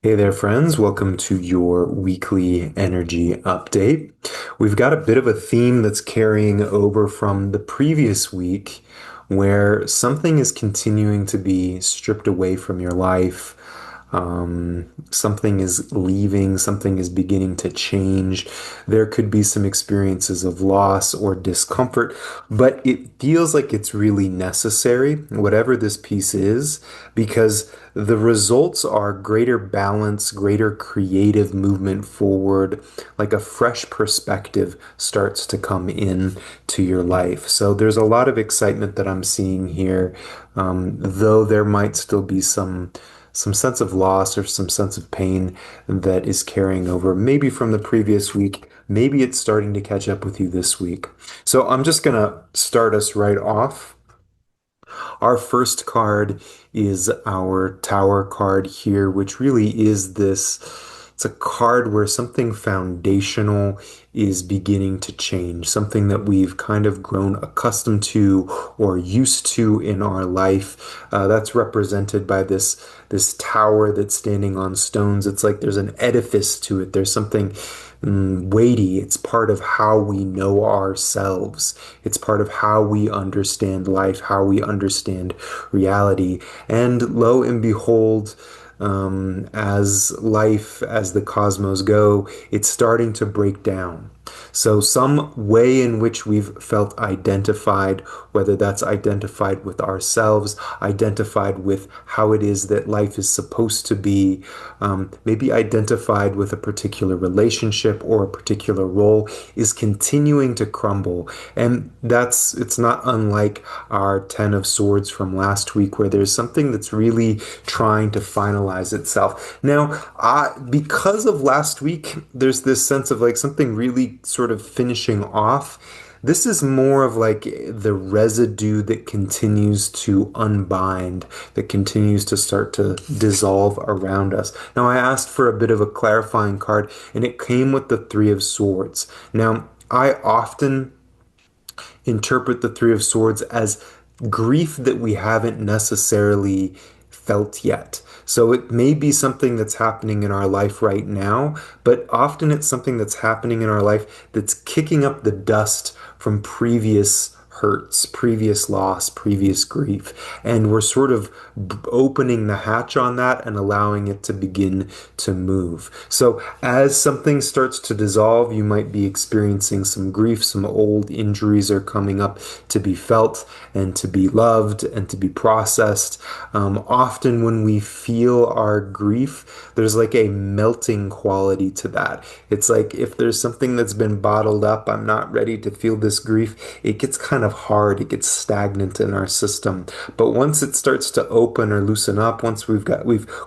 Hey there, friends. Welcome to your weekly energy update. We've got a bit of a theme that's carrying over from the previous week where something is continuing to be stripped away from your life. Something is leaving, something is beginning to change. There could be some experiences of loss or discomfort, but it feels like it's really necessary, whatever this piece is, because the results are greater balance, greater creative movement forward, like a fresh perspective starts to come in to your life. So there's a lot of excitement that I'm seeing here, though there might still be some sense of loss or some sense of pain that is carrying over, maybe from the previous week. Maybe it's starting to catch up with you this week. So I'm just gonna start us right off. Our first card is our Tower card here, which really is this. It's a card where something foundational is beginning to change, something that we've kind of grown accustomed to or used to in our life. That's represented by this tower that's standing on stones. It's like there's an edifice to it. There's something weighty. It's part of how we know ourselves. It's part of how we understand life, how we understand reality. And lo and behold, as life, as the cosmos go, it's starting to break down. So, some way in which we've felt identified, whether that's identified with ourselves, identified with how it is that life is supposed to be, maybe identified with a particular relationship or a particular role, is continuing to crumble. And it's not unlike our Ten of Swords from last week, where there's something that's really trying to finalize itself. Now, because of last week, there's this sense of like something really sort of finishing off. This is more of like the residue that continues to unbind, that continues to start to dissolve around us. Now, I asked for a bit of a clarifying card, and it came with the Three of Swords. Now, I often interpret the Three of Swords as grief that we haven't necessarily felt yet. So it may be something that's happening in our life right now, but often it's something that's happening in our life that's kicking up the dust from previous hurts, previous loss, previous grief. And we're sort of opening the hatch on that and allowing it to begin to move. So as something starts to dissolve, you might be experiencing some grief, some old injuries are coming up to be felt and to be loved and to be processed. Often when we feel our grief, there's like a melting quality to that. It's like if there's something that's been bottled up, I'm not ready to feel this grief, it gets kind of hard, it gets stagnant in our system. But once it starts to open or loosen up, once we've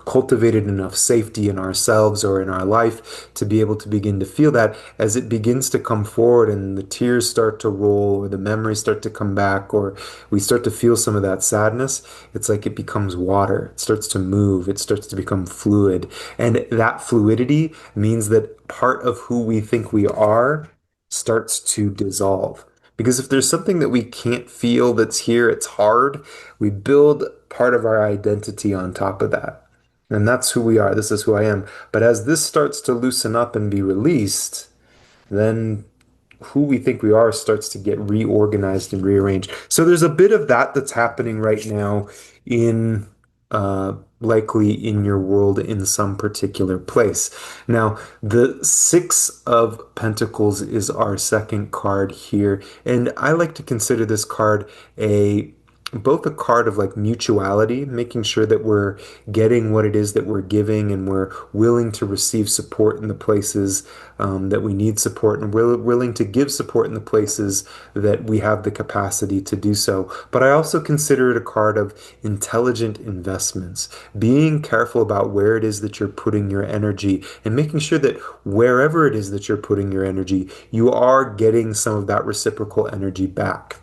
cultivated enough safety in ourselves or in our life to be able to begin to feel that, as it begins to come forward and the tears start to roll or the memories start to come back or we start to feel some of that sadness, it's like it becomes water. It starts to move, it starts to become fluid. And that fluidity means that part of who we think we are starts to dissolve. Because if there's something that we can't feel that's here, it's hard, we build part of our identity on top of that. And that's who we are. This is who I am. But as this starts to loosen up and be released, then who we think we are starts to get reorganized and rearranged. So there's a bit of that that's happening right now in likely in your world in some particular place. Now, the Six of Pentacles is our second card here, and I like to consider this card a both a card of like mutuality, making sure that we're getting what it is that we're giving and we're willing to receive support in the places that we need support and we're willing to give support in the places that we have the capacity to do so. But I also consider it a card of intelligent investments, being careful about where it is that you're putting your energy and making sure that wherever it is that you're putting your energy, you are getting some of that reciprocal energy back.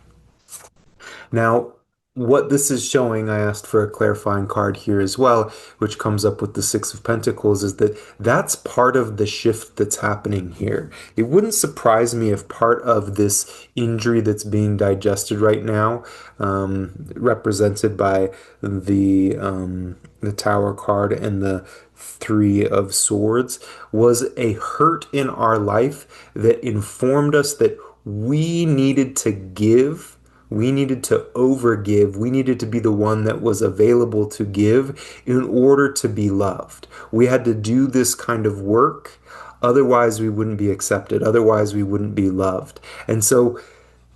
Now, what this is showing, I asked for a clarifying card here as well, which comes up with the Six of Pentacles, is that that's part of the shift that's happening here. It wouldn't surprise me if part of this injury that's being digested right now, represented by the Tower card and the Three of Swords, was a hurt in our life that informed us that we needed to give. We needed to overgive. We needed to be the one that was available to give in order to be loved. We had to do this kind of work. Otherwise, we wouldn't be accepted. Otherwise, we wouldn't be loved. And so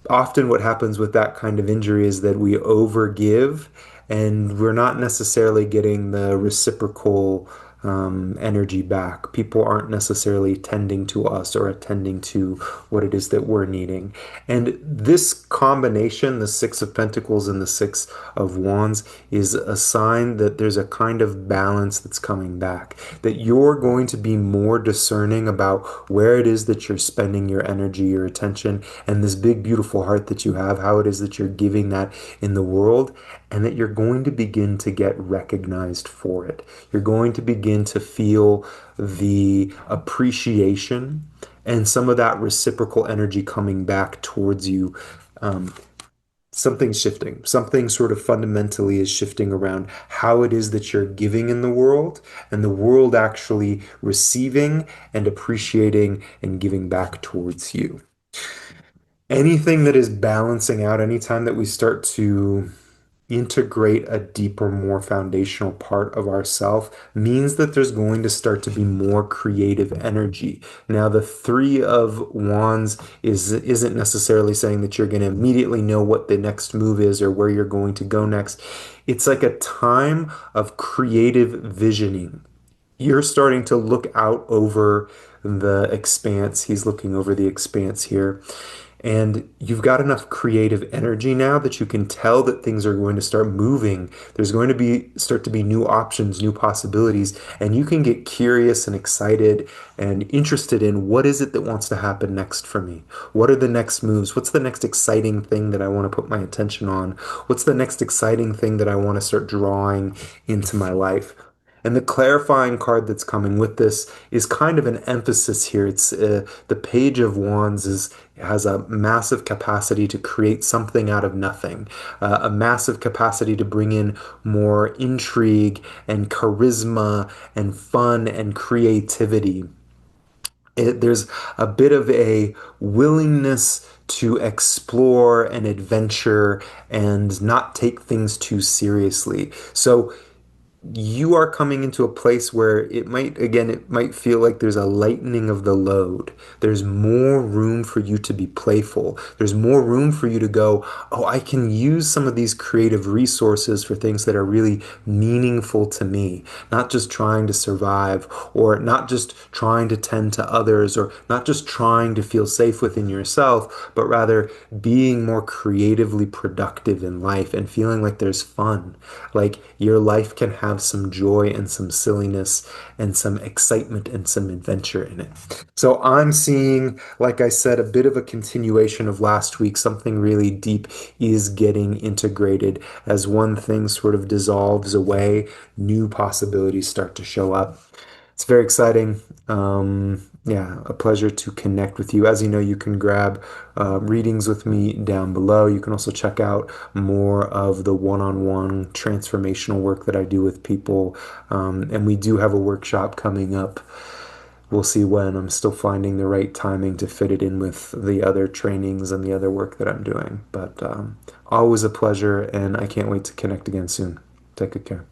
often what happens with that kind of injury is that we overgive and we're not necessarily getting the reciprocal energy back. People aren't necessarily tending to us or attending to what it is that we're needing. And this combination, the Six of Pentacles and the Six of Wands, is a sign that there's a kind of balance that's coming back, that you're going to be more discerning about where it is that you're spending your energy, your attention, and this big, beautiful heart that you have, how it is that you're giving that in the world, and that you're going to begin to get recognized for it. You're going to begin to feel the appreciation and some of that reciprocal energy coming back towards you. Um, Something's shifting. Something sort of fundamentally is shifting around how it is that you're giving in the world, and the world actually receiving and appreciating and giving back towards you. Anything that is balancing out, anytime that we start to integrate a deeper, more foundational part of ourself, means that there's going to start to be more creative energy. Now, the Three of Wands isn't necessarily saying that you're going to immediately know what the next move is or where you're going to go next. It's like a time of creative visioning. You're starting to look out over the expanse. He's looking over the expanse here. And you've got enough creative energy now that you can tell that things are going to start moving. There's going to be start to be new options, new possibilities, and you can get curious and excited and interested in what is it that wants to happen next for me? What are the next moves? What's the next exciting thing that I want to put my attention on? What's the next exciting thing that I want to start drawing into my life? And the clarifying card that's coming with this is kind of an emphasis here. It's the Page of Wands is has a massive capacity to create something out of nothing, a massive capacity to bring in more intrigue and charisma and fun and creativity. There's a bit of a willingness to explore and adventure and not take things too seriously. So you are coming into a place where it might feel like there's a lightening of the load. There's more room for you to be playful. There's more room for you to go, oh, I can use some of these creative resources for things that are really meaningful to me, not just trying to survive or not just trying to tend to others or not just trying to feel safe within yourself, but rather being more creatively productive in life and feeling like there's fun. Like your life can have some joy and some silliness and some excitement and some adventure in it. So I'm seeing, like I said, a bit of a continuation of last week. Something really deep is getting integrated as one thing sort of dissolves away, new possibilities start to show up. It's very exciting. Yeah, a pleasure to connect with you. As you know, you can grab readings with me down below. You can also check out more of the one-on-one transformational work that I do with people. And we do have a workshop coming up. We'll see when. I'm still finding the right timing to fit it in with the other trainings and the other work that I'm doing. But always a pleasure, and I can't wait to connect again soon. Take good care.